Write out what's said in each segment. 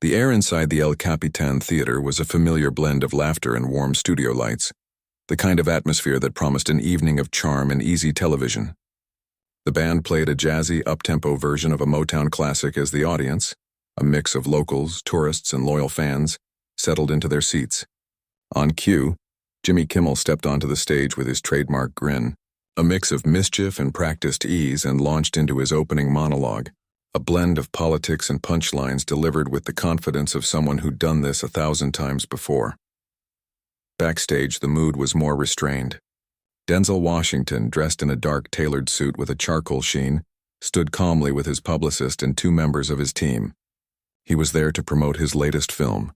The air inside the El Capitan Theater was a familiar blend of laughter and warm studio lights, the kind of atmosphere that promised an evening of charm and easy television. The band played a jazzy, up-tempo version of a Motown classic as the audience, a mix of locals, tourists, and loyal fans, settled into their seats. On cue, Jimmy Kimmel stepped onto the stage with his trademark grin, a mix of mischief and practiced ease, and launched into his opening monologue, a blend of politics and punchlines delivered with the confidence of someone who'd done this 1,000 times before. Backstage, the mood was more restrained. Denzel Washington, dressed in a dark tailored suit with a charcoal sheen, stood calmly with his publicist and 2 members of his team. He was there to promote his latest film,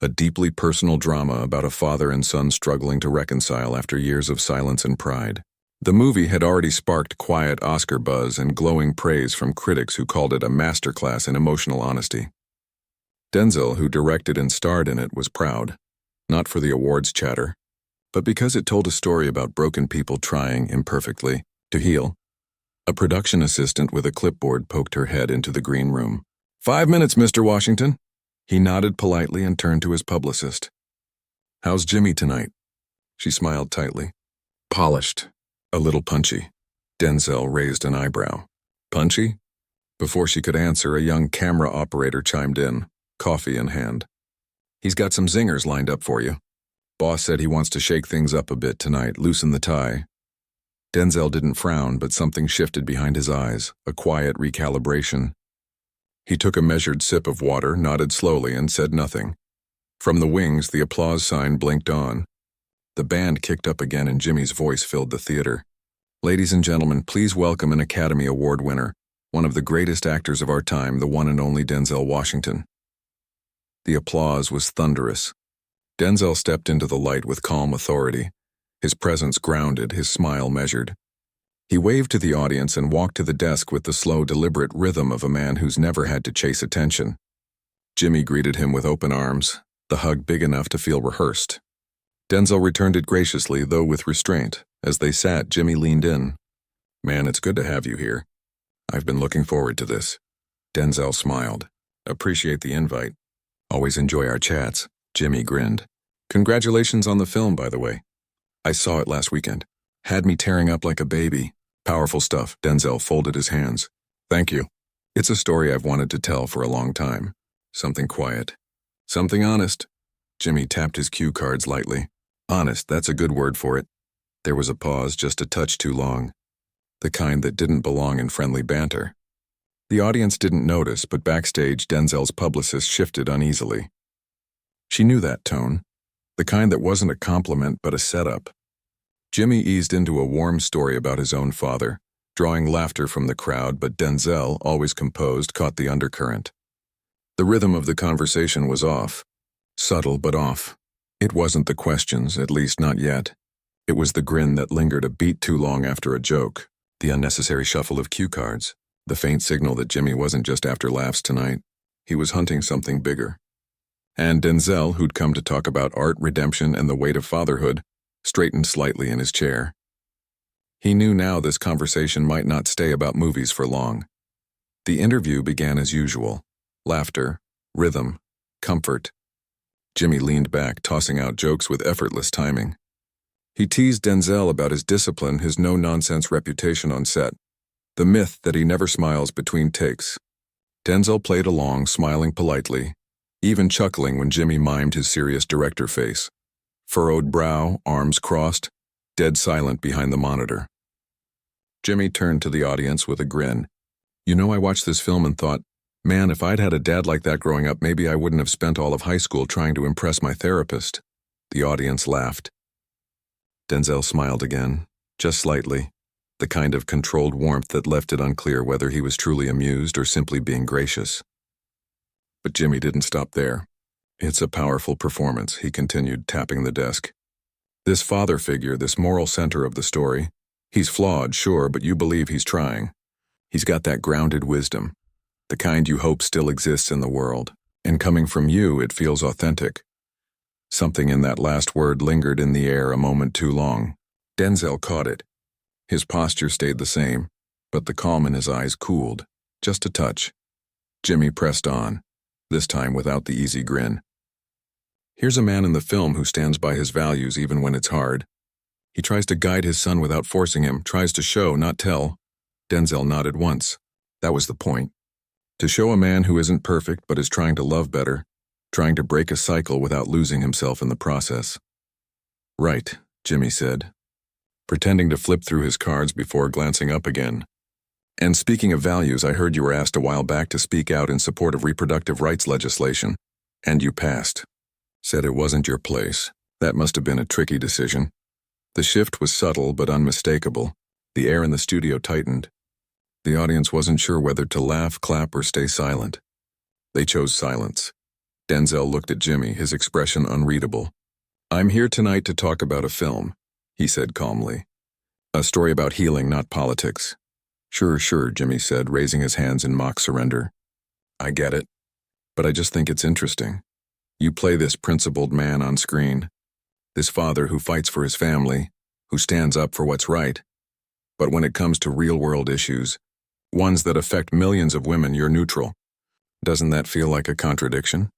a deeply personal drama about a father and son struggling to reconcile after years of silence and pride. The movie had already sparked quiet Oscar buzz and glowing praise from critics who called it a masterclass in emotional honesty. Denzel, who directed and starred in it, was proud, not for the awards chatter, but because it told a story about broken people trying, imperfectly, to heal. A production assistant with a clipboard poked her head into the green room. 5 minutes, Mr. Washington." He nodded politely and turned to his publicist. "How's Jimmy tonight?" She smiled tightly. "Polished. A little punchy." Denzel raised an eyebrow. "Punchy?" Before she could answer, a young camera operator chimed in, coffee in hand. "He's got some zingers lined up for you. Boss said he wants to shake things up a bit tonight, loosen the tie." Denzel didn't frown, but something shifted behind his eyes, a quiet recalibration. He took a measured sip of water, nodded slowly, and said nothing. From the wings, the applause sign blinked on. The band kicked up again and Jimmy's voice filled the theater. "Ladies and gentlemen, please welcome an Academy Award winner, one of the greatest actors of our time, the one and only Denzel Washington." The applause was thunderous. Denzel stepped into the light with calm authority, his presence grounded, his smile measured. He waved to the audience and walked to the desk with the slow, deliberate rhythm of a man who's never had to chase attention. Jimmy greeted him with open arms, the hug big enough to feel rehearsed. Denzel returned it graciously, though with restraint. As they sat, Jimmy leaned in. "Man, it's good to have you here. I've been looking forward to this." Denzel smiled. "Appreciate the invite. Always enjoy our chats." Jimmy grinned. "Congratulations on the film, by the way. I saw it last weekend. Had me tearing up like a baby. Powerful stuff." Denzel folded his hands. "Thank you. It's a story I've wanted to tell for a long time. Something quiet. Something honest." Jimmy tapped his cue cards lightly. "Honest, that's a good word for it." There was a pause, just a touch too long. The kind that didn't belong in friendly banter. The audience didn't notice, but backstage, Denzel's publicist shifted uneasily. She knew that tone. The kind that wasn't a compliment, but a setup. Jimmy eased into a warm story about his own father, drawing laughter from the crowd, but Denzel, always composed, caught the undercurrent. The rhythm of the conversation was off. Subtle, but off. It wasn't the questions, at least not yet. It was the grin that lingered a beat too long after a joke, the unnecessary shuffle of cue cards, the faint signal that Jimmy wasn't just after laughs tonight. He was hunting something bigger. And Denzel, who'd come to talk about art, redemption, and the weight of fatherhood, straightened slightly in his chair. He knew now this conversation might not stay about movies for long. The interview began as usual. Laughter, rhythm, comfort. Jimmy leaned back, tossing out jokes with effortless timing. He teased Denzel about his discipline, his no-nonsense reputation on set, the myth that he never smiles between takes. Denzel played along, smiling politely, even chuckling when Jimmy mimed his serious director face. Furrowed brow, arms crossed, dead silent behind the monitor. Jimmy turned to the audience with a grin. "You know, I watched this film and thought, man, if I'd had a dad like that growing up, maybe I wouldn't have spent all of high school trying to impress my therapist." The audience laughed. Denzel smiled again, just slightly, the kind of controlled warmth that left it unclear whether he was truly amused or simply being gracious. But Jimmy didn't stop there. "It's a powerful performance," he continued, tapping the desk. "This father figure, this moral center of the story, he's flawed, sure, but you believe he's trying. He's got that grounded wisdom, the kind you hope still exists in the world, and coming from you, it feels authentic." Something in that last word lingered in the air a moment too long. Denzel caught it. His posture stayed the same, but the calm in his eyes cooled, just a touch. Jimmy pressed on. this time without the easy grin. Here's a man in the film who stands by his values even when it's hard. He tries to guide his son without forcing him, tries to show, not tell. Denzel nodded once. That was the point. To show a man who isn't perfect but is trying to love better, trying to break a cycle without losing himself in the process. Right, Jimmy said, pretending to flip through his cards before glancing up again. And speaking of values, I heard you were asked a while back to speak out in support of reproductive rights legislation, and you passed. Said it wasn't your place. That must have been a tricky decision. The shift was subtle but unmistakable. The air in the studio tightened. The audience wasn't sure whether to laugh, clap, or stay silent. They chose silence. Denzel looked at Jimmy, his expression unreadable. I'm here tonight to talk about a film, he said calmly. A story about healing, not politics. Sure, Jimmy said, raising his hands in mock surrender. I get it. But I just think it's interesting. You play this principled man on screen. This father who fights for his family, who stands up for what's right. But when it comes to real-world issues, ones that affect millions of women, you're neutral. Doesn't that feel like a contradiction?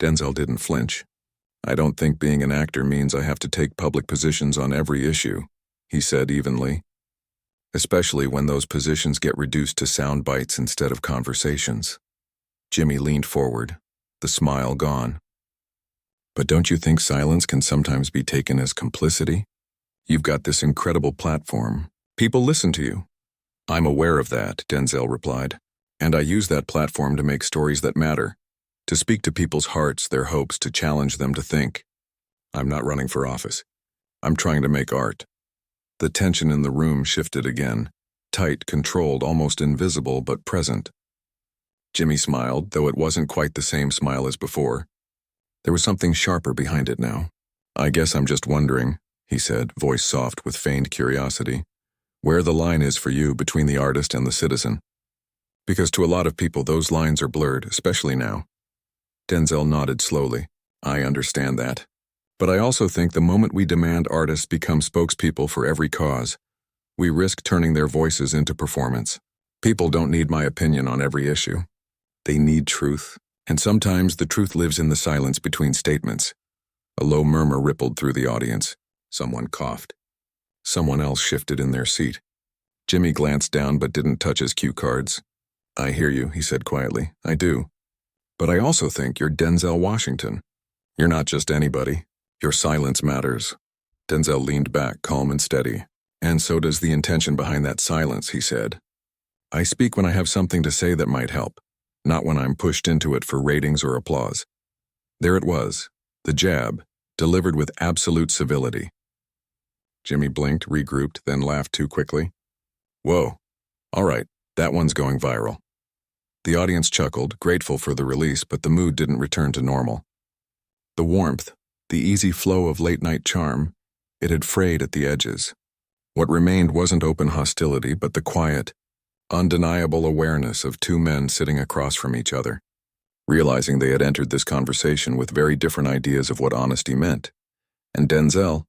Denzel didn't flinch. I don't think being an actor means I have to take public positions on every issue, he said evenly. Especially when those positions get reduced to sound bites instead of conversations. Jimmy leaned forward, the smile gone. But don't you think silence can sometimes be taken as complicity? You've got this incredible platform. People listen to you. I'm aware of that, Denzel replied. And I use that platform to make stories that matter, to speak to people's hearts, their hopes, to challenge them to think. I'm not running for office. I'm trying to make art. The tension in the room shifted again, tight, controlled, almost invisible, but present. Jimmy smiled, though it wasn't quite the same smile as before. There was something sharper behind it now. I guess I'm just wondering, he said, voice soft with feigned curiosity, where the line is for you between the artist and the citizen. Because to a lot of people those lines are blurred, especially now. Denzel nodded slowly. I understand that. But I also think the moment we demand artists become spokespeople for every cause, we risk turning their voices into performance. People don't need my opinion on every issue. They need truth. And sometimes the truth lives in the silence between statements. A low murmur rippled through the audience. Someone coughed. Someone else shifted in their seat. Jimmy glanced down but didn't touch his cue cards. I hear you, he said quietly. I do. But I also think you're Denzel Washington. You're not just anybody. Your silence matters. Denzel leaned back, calm and steady. And so does the intention behind that silence, he said. I speak when I have something to say that might help, not when I'm pushed into it for ratings or applause. There it was, the jab, delivered with absolute civility. Jimmy blinked, regrouped, then laughed too quickly. Whoa, all right, that one's going viral. The audience chuckled, grateful for the release, but the mood didn't return to normal. The warmth, the easy flow of late-night charm, it had frayed at the edges. What remained wasn't open hostility, but the quiet, undeniable awareness of two men sitting across from each other, realizing they had entered this conversation with very different ideas of what honesty meant. And Denzel,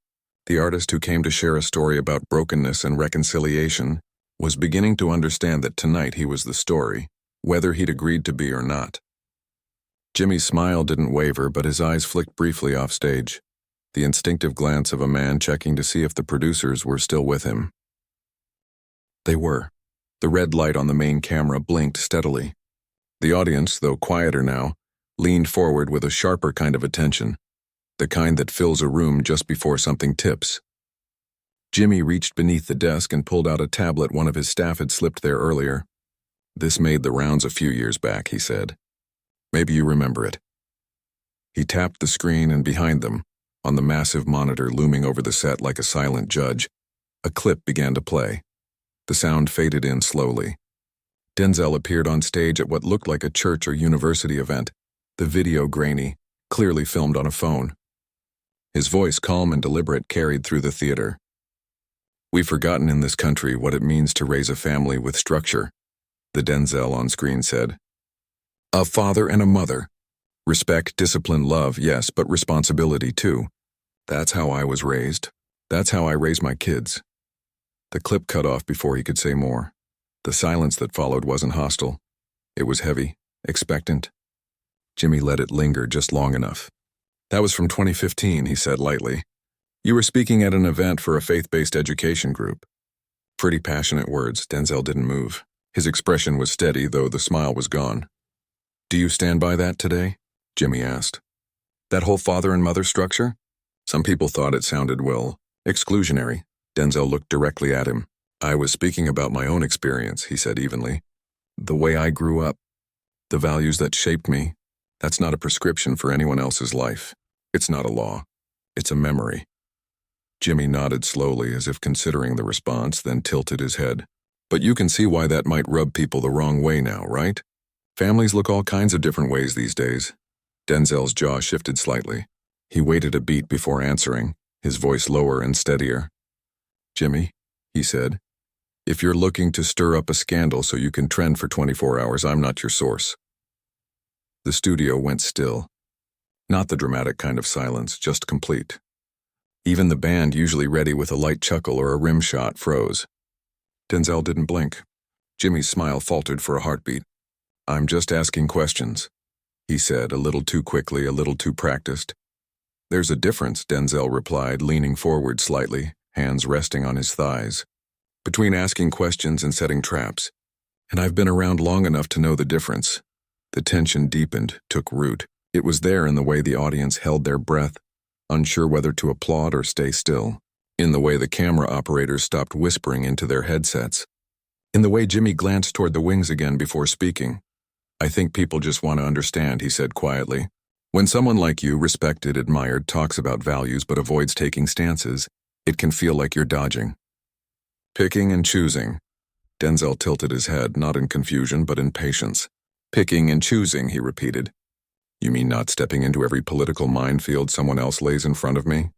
the artist who came to share a story about brokenness and reconciliation, was beginning to understand that tonight he was the story, whether he'd agreed to be or not. Jimmy's smile didn't waver, but his eyes flicked briefly off stage, the instinctive glance of a man checking to see if the producers were still with him. They were. The red light on the main camera blinked steadily. The audience, though quieter now, leaned forward with a sharper kind of attention, the kind that fills a room just before something tips. Jimmy reached beneath the desk and pulled out a tablet one of his staff had slipped there earlier. This made the rounds a few years back, he said. Maybe you remember it. He tapped the screen, and behind them, on the massive monitor looming over the set like a silent judge, a clip began to play. The sound faded in slowly. Denzel appeared on stage at what looked like a church or university event, the video grainy, clearly filmed on a phone. His voice, calm and deliberate, carried through the theater. We've forgotten in this country what it means to raise a family with structure, the Denzel on screen said. A father and a mother. Respect, discipline, love, yes, but responsibility too. That's how I was raised. That's how I raise my kids. The clip cut off before he could say more. The silence that followed wasn't hostile. It was heavy, expectant. Jimmy let it linger just long enough. That was from 2015, he said lightly. You were speaking at an event for a faith-based education group. Pretty passionate words. Denzel didn't move. His expression was steady, though the smile was gone. Do you stand by that today? Jimmy asked. That whole father and mother structure? Some people thought it sounded, well, exclusionary. Denzel looked directly at him. I was speaking about my own experience, he said evenly. The way I grew up. The values that shaped me. That's not a prescription for anyone else's life. It's not a law. It's a memory. Jimmy nodded slowly as if considering the response, then tilted his head. But you can see why that might rub people the wrong way now, right? Families look all kinds of different ways these days. Denzel's jaw shifted slightly. He waited a beat before answering, his voice lower and steadier. Jimmy, he said, if you're looking to stir up a scandal so you can trend for 24 hours, I'm not your source. The studio went still. Not the dramatic kind of silence, just complete. Even the band, usually ready with a light chuckle or a rim shot, froze. Denzel didn't blink. Jimmy's smile faltered for a heartbeat. I'm just asking questions, he said, a little too quickly, a little too practiced. There's a difference, Denzel replied, leaning forward slightly, hands resting on his thighs, between asking questions and setting traps. And I've been around long enough to know the difference. The tension deepened, took root. It was there in the way the audience held their breath, unsure whether to applaud or stay still, in the way the camera operators stopped whispering into their headsets, in the way Jimmy glanced toward the wings again before speaking. I think people just want to understand, he said quietly. When someone like you, respected, admired, talks about values but avoids taking stances, it can feel like you're dodging. Picking and choosing. Denzel tilted his head, not in confusion but in patience. Picking and choosing, he repeated. You mean not stepping into every political minefield someone else lays in front of me?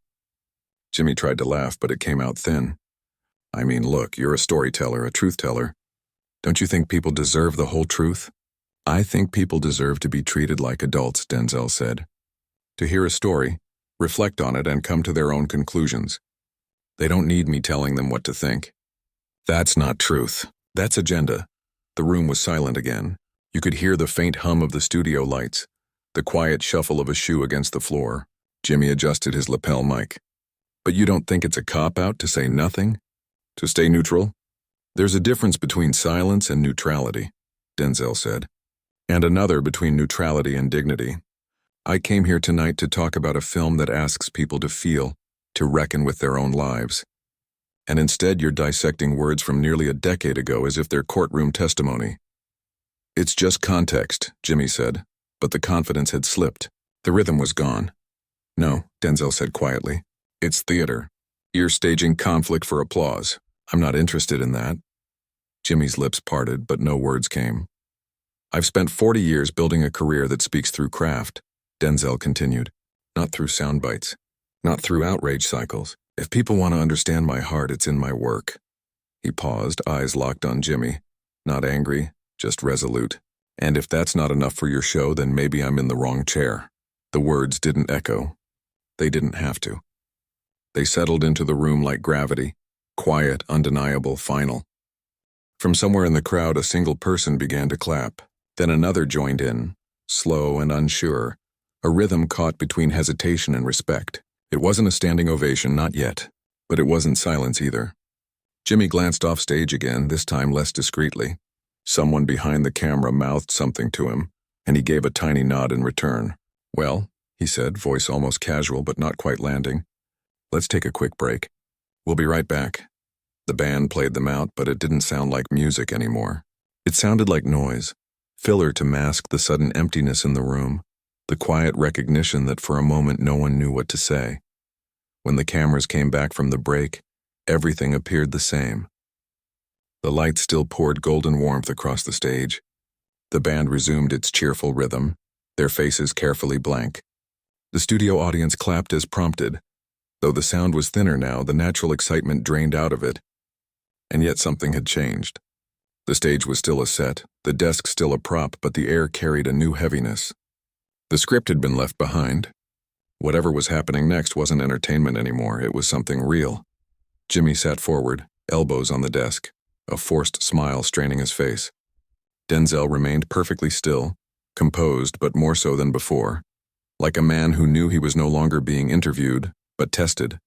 Jimmy tried to laugh, but it came out thin. I mean, look, you're a storyteller, a truth teller. Don't you think people deserve the whole truth? I think people deserve to be treated like adults, Denzel said. To hear a story, reflect on it, and come to their own conclusions. They don't need me telling them what to think. That's not truth. That's agenda. The room was silent again. You could hear the faint hum of the studio lights, the quiet shuffle of a shoe against the floor. Jimmy adjusted his lapel mic. But you don't think it's a cop-out to say nothing? To stay neutral? There's a difference between silence and neutrality, Denzel said. And another between neutrality and dignity. I came here tonight to talk about a film that asks people to feel, to reckon with their own lives. And instead you're dissecting words from nearly a decade ago as if they're courtroom testimony. It's just context, Jimmy said, but the confidence had slipped. The rhythm was gone. No, Denzel said quietly. It's theater. You're staging conflict for applause. I'm not interested in that. Jimmy's lips parted, but no words came. I've spent 40 years building a career that speaks through craft, Denzel continued. Not through sound bites. Not through outrage cycles. If people want to understand my heart, it's in my work. He paused, eyes locked on Jimmy. Not angry, just resolute. And if that's not enough for your show, then maybe I'm in the wrong chair. The words didn't echo. They didn't have to. They settled into the room like gravity, quiet, undeniable, final. From somewhere in the crowd, a single person began to clap. Then another joined in, slow and unsure, a rhythm caught between hesitation and respect. It wasn't a standing ovation, not yet, but it wasn't silence either. Jimmy glanced off stage again, this time less discreetly. Someone behind the camera mouthed something to him, and he gave a tiny nod in return. Well, he said, voice almost casual but not quite landing. Let's take a quick break. We'll be right back. The band played them out, but it didn't sound like music anymore. It sounded like noise, filler to mask the sudden emptiness in the room, the quiet recognition that for a moment no one knew what to say. When the cameras came back from the break, everything appeared the same. The light still poured golden warmth across the stage. The band resumed its cheerful rhythm, their faces carefully blank. The studio audience clapped as prompted. Though the sound was thinner now, the natural excitement drained out of it. And yet something had changed. The stage was still a set, the desk still a prop, but the air carried a new heaviness. The script had been left behind. Whatever was happening next wasn't entertainment anymore, it was something real. Jimmy sat forward, elbows on the desk, a forced smile straining his face. Denzel remained perfectly still, composed but more so than before, like a man who knew he was no longer being interviewed, but tested.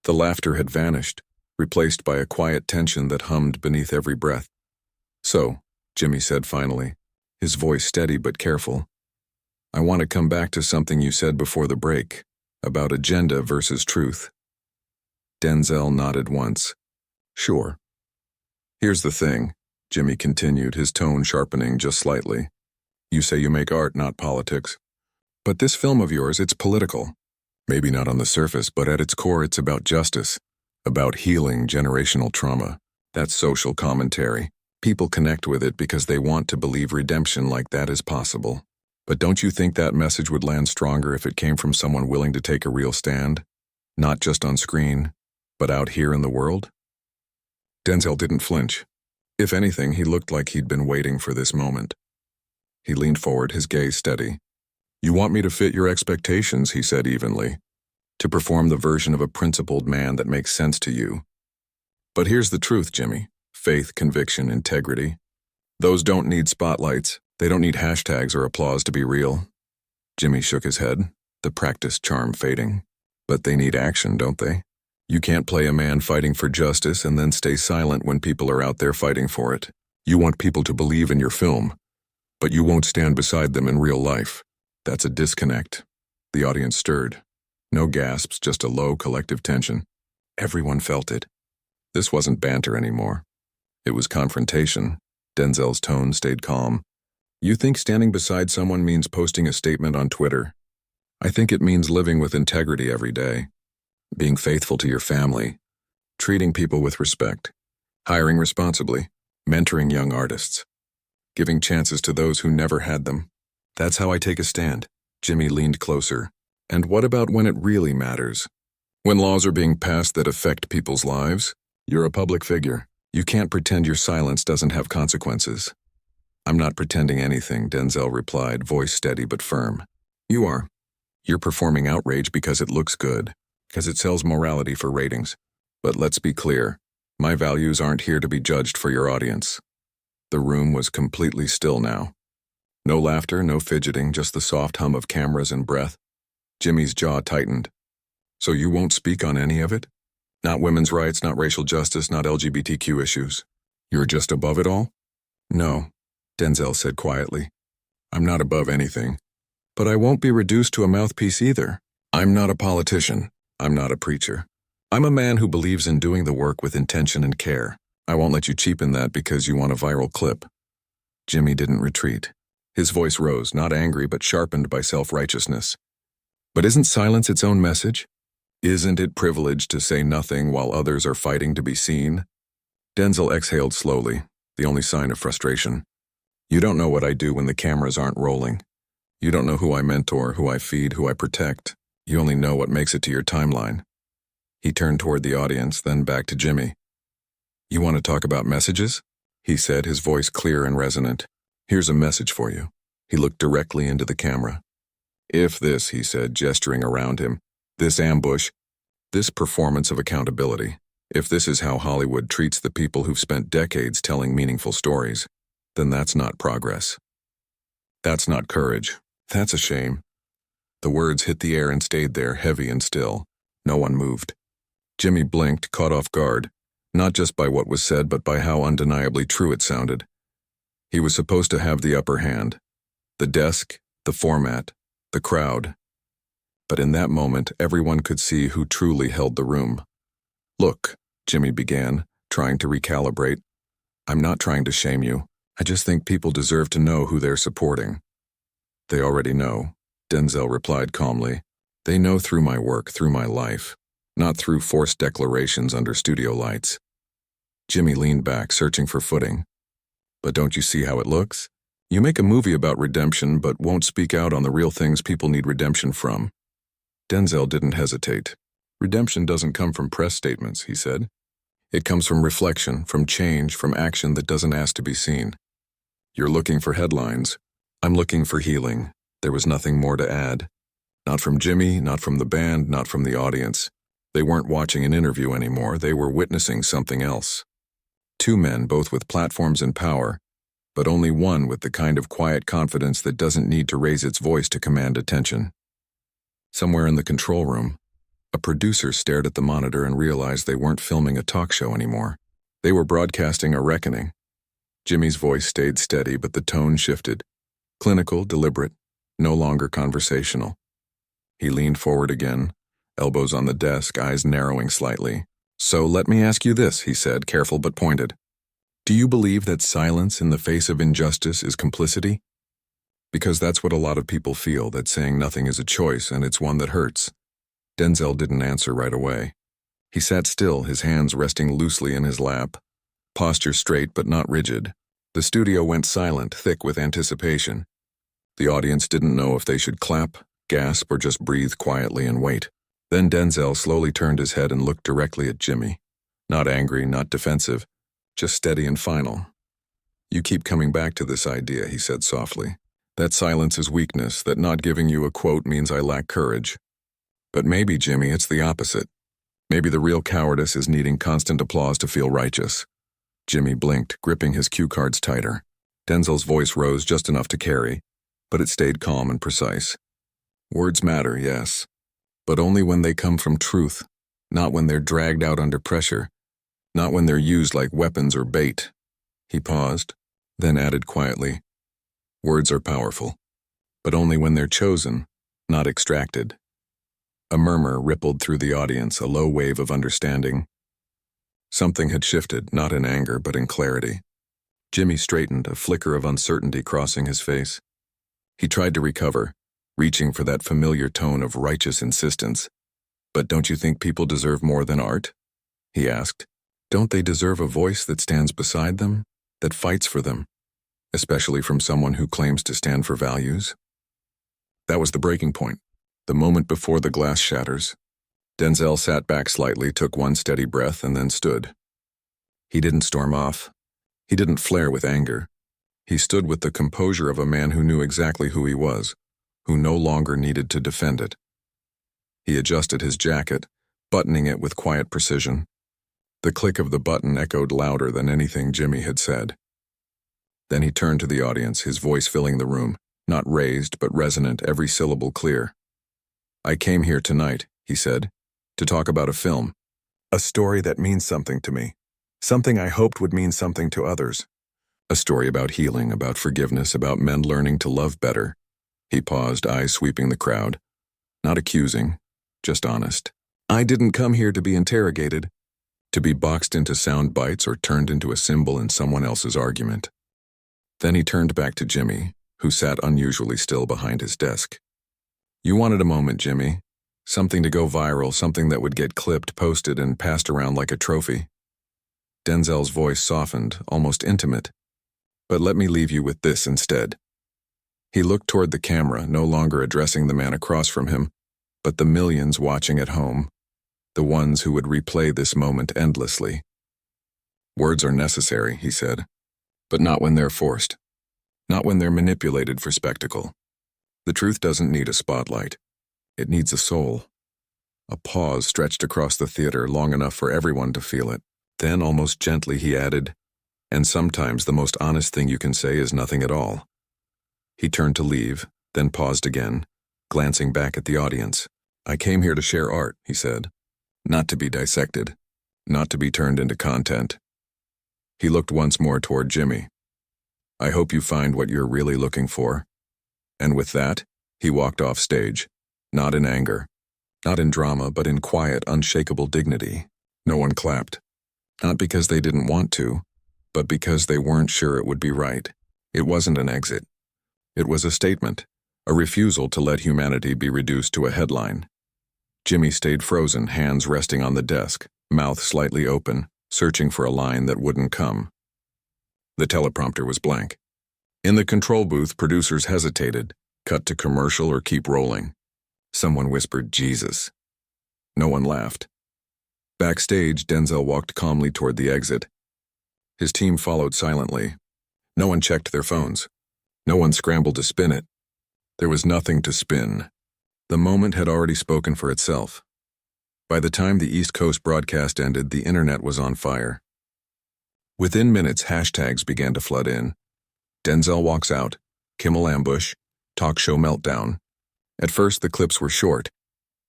The laughter had vanished, replaced by a quiet tension that hummed beneath every breath. "So," Jimmy said finally, his voice steady but careful, "I want to come back to something you said before the break, about agenda versus truth." Denzel nodded once. "Sure." "Here's the thing," Jimmy continued, his tone sharpening just slightly. "You say you make art, not politics. But this film of yours, it's political. Maybe not on the surface, but at its core it's about justice, about healing generational trauma. That's social commentary. People connect with it because they want to believe redemption like that is possible. But don't you think that message would land stronger if it came from someone willing to take a real stand? Not just on screen, but out here in the world?" Denzel didn't flinch. If anything, he looked like he'd been waiting for this moment. He leaned forward, his gaze steady. "You want me to fit your expectations," he said evenly, "to perform the version of a principled man that makes sense to you. But here's the truth, Jimmy. Faith, conviction, integrity. Those don't need spotlights. They don't need hashtags or applause to be real." Jimmy shook his head, the practiced charm fading. "But they need action, don't they? You can't play a man fighting for justice and then stay silent when people are out there fighting for it. You want people to believe in your film, but you won't stand beside them in real life. That's a disconnect." The audience stirred. No gasps, just a low collective tension. Everyone felt it. This wasn't banter anymore. It was confrontation. Denzel's tone stayed calm. "You think standing beside someone means posting a statement on Twitter? I think it means living with integrity every day, being faithful to your family, treating people with respect, hiring responsibly, mentoring young artists, giving chances to those who never had them. That's how I take a stand." Jimmy leaned closer. "And what about when it really matters? When laws are being passed that affect people's lives? You're a public figure. You can't pretend your silence doesn't have consequences." "I'm not pretending anything," Denzel replied, voice steady but firm. "You are. You're performing outrage because it looks good, because it sells morality for ratings. But let's be clear, my values aren't here to be judged for your audience." The room was completely still now. No laughter, no fidgeting, just the soft hum of cameras and breath. Jimmy's jaw tightened. "So you won't speak on any of it? Not women's rights, not racial justice, not LGBTQ issues? You're just above it all?" "No," Denzel said quietly. "I'm not above anything. But I won't be reduced to a mouthpiece either. I'm not a politician. I'm not a preacher. I'm a man who believes in doing the work with intention and care. I won't let you cheapen that because you want a viral clip." Jimmy didn't retreat. His voice rose, not angry but sharpened by self-righteousness. "But isn't silence its own message? Isn't it privilege to say nothing while others are fighting to be seen?" Denzel exhaled slowly, the only sign of frustration. "You don't know what I do when the cameras aren't rolling. You don't know who I mentor, who I feed, who I protect. You only know what makes it to your timeline." He turned toward the audience, then back to Jimmy. "You want to talk about messages?" he said, his voice clear and resonant. "Here's a message for you." He looked directly into the camera. "If this," he said, gesturing around him, "this ambush, this performance of accountability, if this is how Hollywood treats the people who've spent decades telling meaningful stories, then that's not progress. That's not courage. That's a shame." The words hit the air and stayed there, heavy and still. No one moved. Jimmy blinked, caught off guard, not just by what was said but by how undeniably true it sounded. He was supposed to have the upper hand. The desk, the format, the crowd. But in that moment, everyone could see who truly held the room. "Look," Jimmy began, trying to recalibrate. "I'm not trying to shame you. I just think people deserve to know who they're supporting." "They already know," Denzel replied calmly. "They know through my work, through my life, not through forced declarations under studio lights." Jimmy leaned back, searching for footing. "But don't you see how it looks? You make a movie about redemption but won't speak out on the real things people need redemption from." Denzel didn't hesitate. "Redemption doesn't come from press statements," he said. "It comes from reflection, from change, from action that doesn't ask to be seen. You're looking for headlines. I'm looking for healing." There was nothing more to add. Not from Jimmy, not from the band, not from the audience. They weren't watching an interview anymore. They were witnessing something else. Two men, both with platforms and power, but only one with the kind of quiet confidence that doesn't need to raise its voice to command attention. Somewhere in the control room, a producer stared at the monitor and realized they weren't filming a talk show anymore. They were broadcasting a reckoning. Jimmy's voice stayed steady, but the tone shifted. Clinical, deliberate, no longer conversational. He leaned forward again, elbows on the desk, eyes narrowing slightly. "So let me ask you this," he said, careful but pointed. "Do you believe that silence in the face of injustice is complicity? Because that's what a lot of people feel, that saying nothing is a choice, and it's one that hurts." Denzel didn't answer right away. He sat still, his hands resting loosely in his lap, posture straight but not rigid. The studio went silent, thick with anticipation. The audience didn't know if they should clap, gasp, or just breathe quietly and wait. Then Denzel slowly turned his head and looked directly at Jimmy. Not angry, not defensive, just steady and final. "You keep coming back to this idea," he said softly. "That silence is weakness, that not giving you a quote means I lack courage. But maybe, Jimmy, it's the opposite. Maybe the real cowardice is needing constant applause to feel righteous." Jimmy blinked, gripping his cue cards tighter. Denzel's voice rose just enough to carry, but it stayed calm and precise. "Words matter, yes, but only when they come from truth, not when they're dragged out under pressure, not when they're used like weapons or bait." He paused, then added quietly, "Words are powerful, but only when they're chosen, not extracted." A murmur rippled through the audience, a low wave of understanding. Something had shifted, not in anger, but in clarity. Jimmy straightened, a flicker of uncertainty crossing his face. He tried to recover, reaching for that familiar tone of righteous insistence. "But don't you think people deserve more than art?" he asked. "Don't they deserve a voice that stands beside them, that fights for them, especially from someone who claims to stand for values?" That was the breaking point, the moment before the glass shatters. Denzel sat back slightly, took one steady breath, and then stood. He didn't storm off. He didn't flare with anger. He stood with the composure of a man who knew exactly who he was, who no longer needed to defend it. He adjusted his jacket, buttoning it with quiet precision. The click of the button echoed louder than anything Jimmy had said. Then he turned to the audience, his voice filling the room, not raised but resonant, every syllable clear. "I came here tonight," he said, "to talk about a film. A story that means something to me. Something I hoped would mean something to others. A story about healing, about forgiveness, about men learning to love better." He paused, eyes sweeping the crowd. Not accusing, just honest. "I didn't come here to be interrogated, to be boxed into sound bites or turned into a symbol in someone else's argument." Then he turned back to Jimmy, who sat unusually still behind his desk. "You wanted a moment, Jimmy. Something to go viral, something that would get clipped, posted, and passed around like a trophy." Denzel's voice softened, almost intimate. "But let me leave you with this instead." He looked toward the camera, no longer addressing the man across from him, but the millions watching at home, the ones who would replay this moment endlessly. "Words are necessary," he said, "but not when they're forced, not when they're manipulated for spectacle. The truth doesn't need a spotlight. It needs a soul." A pause stretched across the theater, long enough for everyone to feel it. Then, almost gently, he added, "And sometimes the most honest thing you can say is nothing at all." He turned to leave, then paused again, glancing back at the audience. "I came here to share art," he said, "not to be dissected, not to be turned into content." He looked once more toward Jimmy. "I hope you find what you're really looking for." And with that, he walked off stage. Not in anger, not in drama, but in quiet, unshakable dignity. No one clapped. Not because they didn't want to, but because they weren't sure it would be right. It wasn't an exit. It was a statement, a refusal to let humanity be reduced to a headline. Jimmy stayed frozen, hands resting on the desk, mouth slightly open, searching for a line that wouldn't come. The teleprompter was blank. In the control booth, producers hesitated, cut to commercial or keep rolling. Someone whispered, "Jesus." No one laughed. Backstage, Denzel walked calmly toward the exit. His team followed silently. No one checked their phones. No one scrambled to spin it. There was nothing to spin. The moment had already spoken for itself. By the time the East Coast broadcast ended, the internet was on fire. Within minutes, hashtags began to flood in. Denzel walks out, Kimmel ambush, talk show meltdown. At first the clips were short,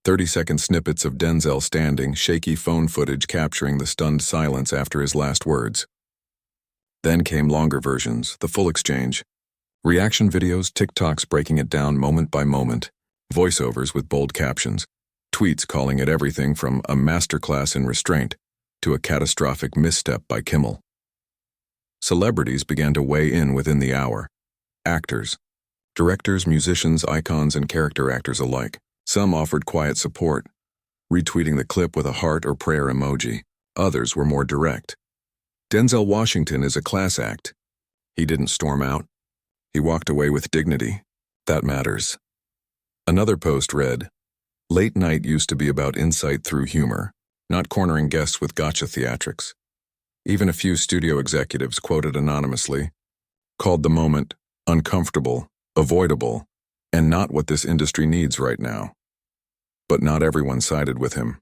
30-second snippets of Denzel standing, shaky phone footage capturing the stunned silence after his last words. Then came longer versions, the full exchange. Reaction videos, TikToks breaking it down moment by moment, voiceovers with bold captions, tweets calling it everything from a masterclass in restraint to a catastrophic misstep by Kimmel. Celebrities began to weigh in within the hour. Actors, directors, musicians, icons, and character actors alike. Some offered quiet support, retweeting the clip with a heart or prayer emoji. Others were more direct. Denzel Washington is a class act. He didn't storm out. He walked away with dignity. That matters. Another post read, "Late night used to be about insight through humor, not cornering guests with gotcha theatrics." Even a few studio executives, quoted anonymously, called the moment uncomfortable, avoidable, and not what this industry needs right now. But not everyone sided with him.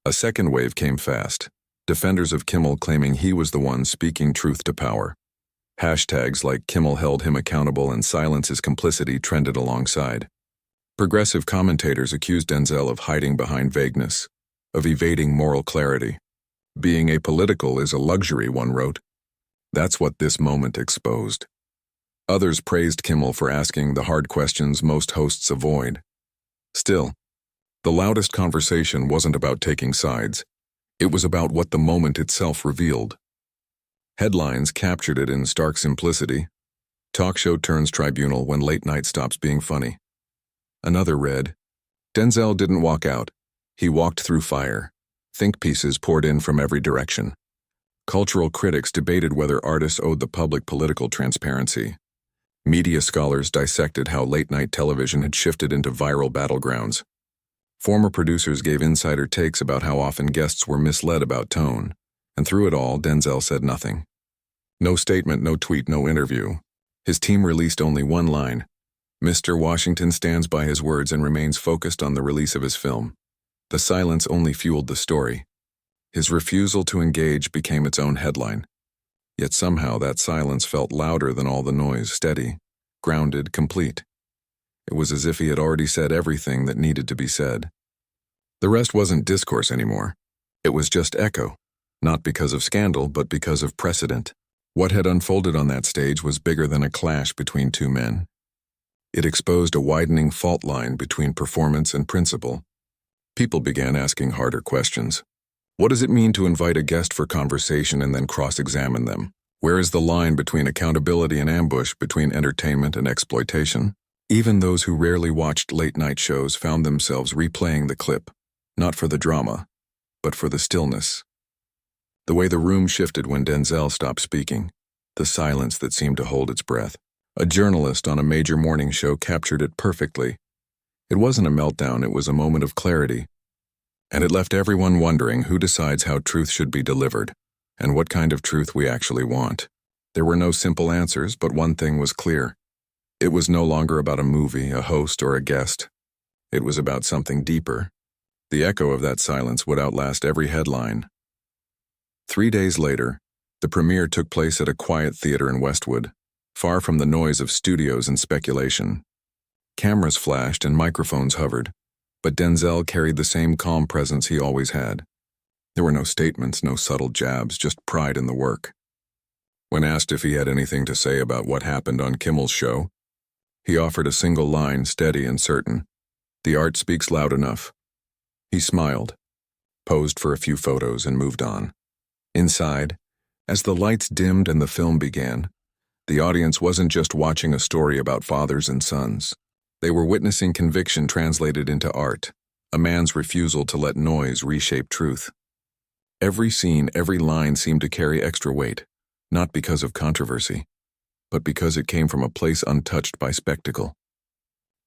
A second wave came fast, defenders of Kimmel claiming he was the one speaking truth to power. Hashtags like Kimmel held him accountable and silence his complicity trended alongside. Progressive commentators accused Denzel of hiding behind vagueness, of evading moral clarity. Being apolitical is a luxury, one wrote. That's what this moment exposed. Others praised Kimmel for asking the hard questions most hosts avoid. Still, the loudest conversation wasn't about taking sides. It was about what the moment itself revealed. Headlines captured it in stark simplicity. Talk show turns tribunal when late night stops being funny. Another read, Denzel didn't walk out. He walked through fire. Think pieces poured in from every direction. Cultural critics debated whether artists owed the public political transparency. Media scholars dissected how late-night television had shifted into viral battlegrounds. Former producers gave insider takes about how often guests were misled about tone, and through it all, Denzel said nothing. No statement, no tweet, no interview. His team released only one line. Mr. Washington stands by his words and remains focused on the release of his film. The silence only fueled the story. His refusal to engage became its own headline. Yet somehow that silence felt louder than all the noise, steady, grounded, complete. It was as if he had already said everything that needed to be said. The rest wasn't discourse anymore. It was just echo, not because of scandal, but because of precedent. What had unfolded on that stage was bigger than a clash between two men. It exposed a widening fault line between performance and principle. People began asking harder questions. What does it mean to invite a guest for conversation and then cross-examine them? Where is the line between accountability and ambush, between entertainment and exploitation? Even those who rarely watched late-night shows found themselves replaying the clip, not for the drama, but for the stillness. The way the room shifted when Denzel stopped speaking, the silence that seemed to hold its breath. A journalist on a major morning show captured it perfectly. It wasn't a meltdown, it was a moment of clarity. And it left everyone wondering who decides how truth should be delivered, and what kind of truth we actually want. There were no simple answers, but one thing was clear. It was no longer about a movie, a host, or a guest. It was about something deeper. The echo of that silence would outlast every headline. 3 days later, the premiere took place at a quiet theater in Westwood, far from the noise of studios and speculation. Cameras flashed and microphones hovered, but Denzel carried the same calm presence he always had. There were no statements, no subtle jabs, just pride in the work. When asked if he had anything to say about what happened on Kimmel's show, he offered a single line, steady and certain. The art speaks loud enough. He smiled, posed for a few photos, and moved on. Inside, as the lights dimmed and the film began, the audience wasn't just watching a story about fathers and sons. They were witnessing conviction translated into art, a man's refusal to let noise reshape truth. Every scene, every line seemed to carry extra weight, not because of controversy, but because it came from a place untouched by spectacle.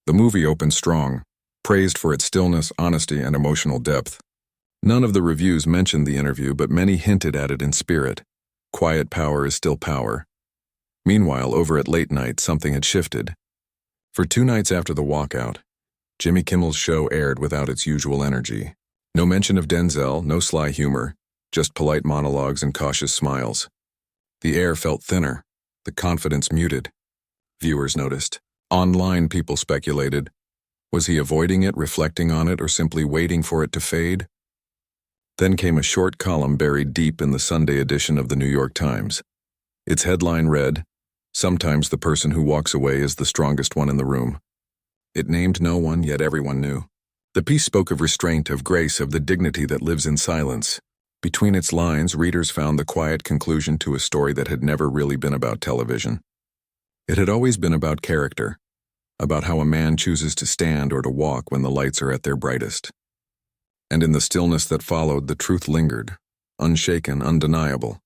The movie opened strong, praised for its stillness, honesty, and emotional depth. None of the reviews mentioned the interview, but many hinted at it in spirit. Quiet power is still power. Meanwhile, over at late night, something had shifted. For 2 nights after the walkout, Jimmy Kimmel's show aired without its usual energy. No mention of Denzel, no sly humor, just polite monologues and cautious smiles. The air felt thinner, The confidence muted. Viewers noticed. Online people speculated. Was he avoiding it, reflecting on it, or simply waiting for it to fade? Then came a short column buried deep in the Sunday edition of the New York Times. Its headline read, "Sometimes the person who walks away is the strongest one in the room." It named no one, yet everyone knew. The piece spoke of restraint, of grace, of the dignity that lives in silence. Between its lines, readers found the quiet conclusion to a story that had never really been about television. It had always been about character, about how a man chooses to stand or to walk when the lights are at their brightest. And in the stillness that followed, the truth lingered, unshaken, undeniable.